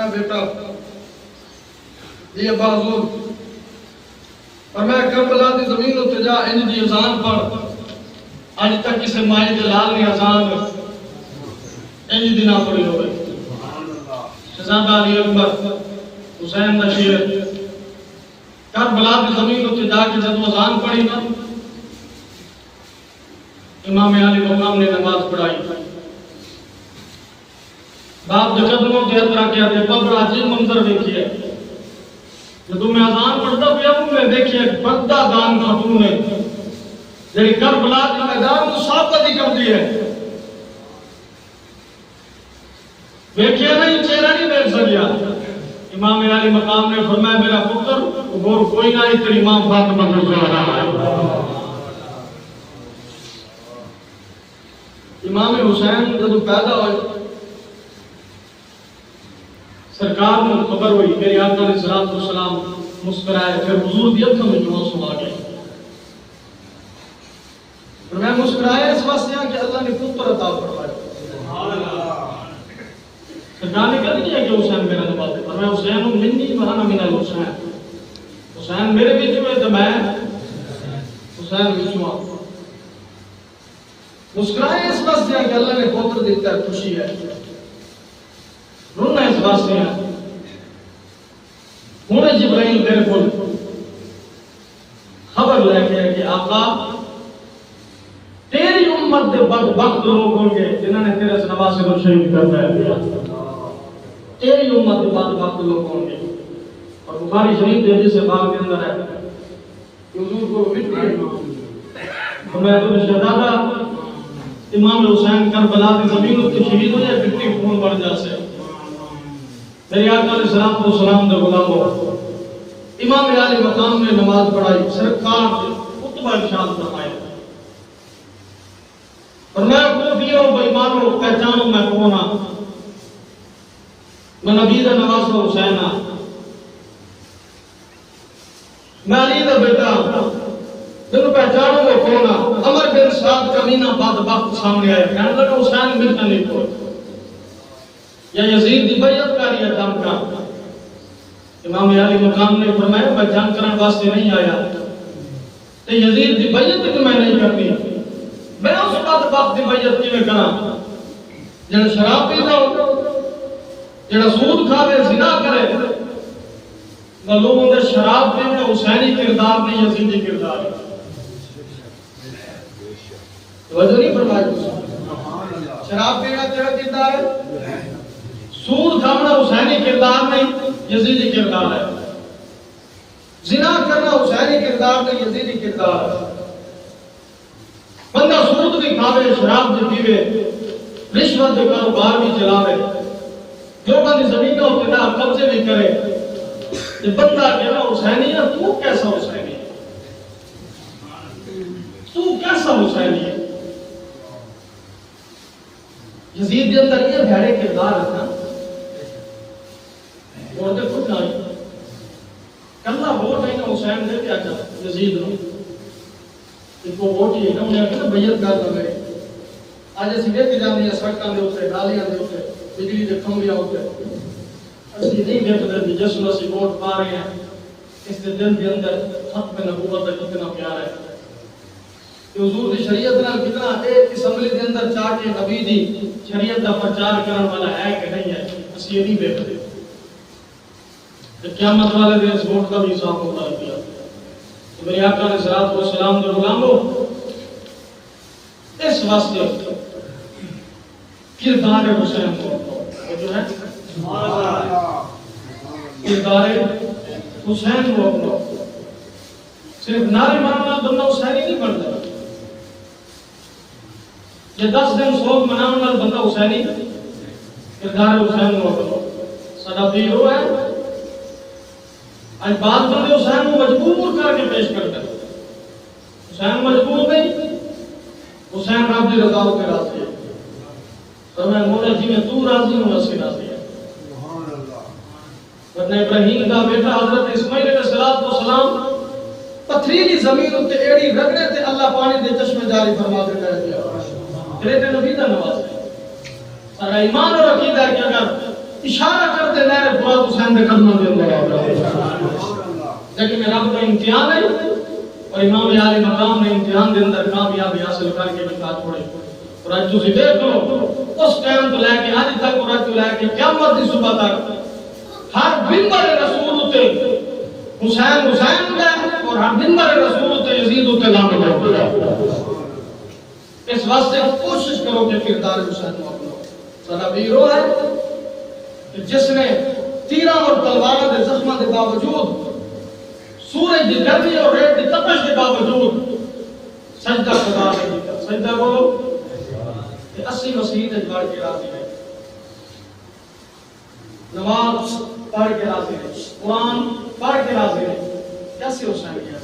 فرمایا بیٹا یہ بازور فرمایا کربلا دی زمین تے جا انج دی اذان پڑھ اج تک کسی مائی دے لال نے اذان انج دی نہ پڑھی ہوئے شہزادہ علی اکبر حسین دا شیر کربلا دی زمین تے جا کے جب اذان پڑھی نا امام علی مقام نے نماز پڑھائی باپ دے قدموں تے ہاتھ رکھ کے بڑا عجیب منظر دیکھیے جب میں اذان پڑھتا پیا ہوں میں دیکھیے بڑا دان خاتون ہے جڑی کربلا کے میدان کو ثابت کرتی ہے دیکھیے نہیں چہرہ نہیں دیکھ سکیا امام علی مقام نے فرمایا میرا پتر اور کوئی نہ تیری ماں فاطمہ زہرا ہے امام حسین جب پیدا ہوئے سرکار نے خبر ہوئی میرے آقا علیہ الصلوۃ والسلام مسکرائے پھر حضور دی اکھوں میں آنسو آ گئے اور میں مسکرایا اس واسطے کہ اللہ نے پتر عطا فرمایا سبحان اللہ سرکار نے کہا کہ حسین میرا نواز ہے فرمایا حسین منی وانا من الحسین حسین میرے بیچ میں تو میں حسین بیچ میں مسکرائے اس واسطے کہ اللہ نے پتر دیتا ہے خوشی ہے رونا اس واسطے ہے ہوں جبرائیل تیرے کو خبر لے کے کہ آقا تیری امت دے بدبخت لوگ ہوں گے جنہوں نے تیرے نواسے کو شہید کرنا ہے تیری امت دے بدبخت لوگ ہوں گے اور بخاری شریف دے حدیث پاک کے اندر ہے کہ حضور کو مٹی فرمایا تو شہزادہ امام حسین کربلا کی زمین کے شہید ہو جائے مٹی خون بڑھ جاسے میرے آقا علیہ السلام دے غلاموں امام علی مقام نے نماز پڑھائی سرکار خطبہ ارشاد فرمایا فرمایا کوفیوں بے ایمانوں پہچانو میں کون ہاں میں نبی دا نواسہ حسین ہاں میں علی دا بیٹا جنہوں پہچانو وہ کون ہاں عمر بن سعد کمینہ بدبخت سامنے آیا کہنے لگا حسین ملتا نہیں کوئی یا یزید دی بیعت کاری ہے دم کا امام علی مقام نے فرمایا میں جنگ کرنے واسطے نہیں آیا تے یزید دی بیعت کہ میں نہیں کرنی میں اس بات باپ دی بیعت کی میں کرا جڑا شراب پیتا ہو جڑا سود کھاوے زنا کرے معلوم ہے شراب پینا حسینی کردار نہیں یزیدی کردار ہے توجہ نہیں فرمائی شراب پینا تیرا کردار ہے سود کھانا حسینی کردار نہیں یزیدی کردار ہے زنا کرنا حسینی کردار نہیں یزیدی کردار ہے بندہ سود بھی کھاوے شراب بھی پیوے رشوت کے کاروبار بھی چلاوے لوگوں کی زمینوں کے نہ قبضے بھی کرے یہ بندہ کہنا حسینی ہے تو کیسا حسینی ہے تو کیسا حسینی ہے یزید کے اندر یہ بھیڑے کردار ہے نا اور دیکھو نہیں کلا ووٹ ہے نا حسین دے دیا جا یزید نو ایک ووٹ ہی ہے نا انہیں کہنا بیعت کر دو گئے آج اسی دیکھ جانے ہیں سڑکاں دے ہوتے ڈالیاں دے ہوتے بجلی دے کھمبیاں ہوتے اسی نہیں دیکھتے کہ جس میں اسی ووٹ پا رہے ہیں اس دے دل کے اندر ختم نبوت کا کتنا پیار ہے کہ حضور دی شریعت نال کتنا ایک اسمبلی دے اندر چاہ کے نبی دی شریعت دا پرچار کرنے والا ہے کہ نہیں ہے اسی یہ نہیں دیکھتے قیامت والے دن اس ووٹ کا بھی حساب ہوتا ہے کیا تو میرے آقا علیہ الصلوۃ والسلام دے غلاموں اس واسطے کردار حسین کو جو ہے کردار حسین کو اپنا صرف نعرے مارنا بندہ حسینی نہیں بنتا یہ 10 دن سوگ منانے والا بندہ حسینی کردار حسین کو اپنا سدا پیر ہوا ہے آج بات بندے حسین کو مجبور کر کے پیش کرتا ہے حسین مجبور نہیں حسین رب دی رضا کے راضی ہے فرمایا مولا جی میں تو راضی ہوں اسی راضی ہے سبحان اللہ ورنہ ابراہیم کا بیٹا حضرت اسماعیل علیہ السلام پتھریلی زمین تے ایڑی رگڑے تے اللہ پانی دے چشمے جاری فرما کے کہہ دیا تیرے تے نبی دا نواز ہے سارا ایمان اور عقیدہ ہے کہ اگر اشارہ کرتے نہر فرات حسین دے قدموں دے اندر لیکن رب کا امتحان ہے اور امام عالی مقام نے امتحان دے اندر کامیابی حاصل کر کے بتا چھوڑے اور اج تسی دیکھ لو اس ٹائم تو لے کے اج تک اور اج تو لے کے قیامت دی صبح تک ہر ممبر رسول تے حسین حسین ہے اور ہر ممبر رسول تے یزید تے لعنت ہے۔ اس واسطے کوشش کرو کہ کردار حسین کو اپناؤ۔ سارا ہیرو ہے کہ جس نے تیراں اور تلواراں دے زخماں دے باوجود سورج دی گرمی اور ریت دی تپش کے باوجود سجدہ خدا نہیں کیتا۔ سجدہ بولو کہ 80 مسیح تے پڑھ کے راضی ہے، نماز پڑھ کے راضی ہے، قرآن پڑھ کے راضی ہے۔ کیسے حسین کیا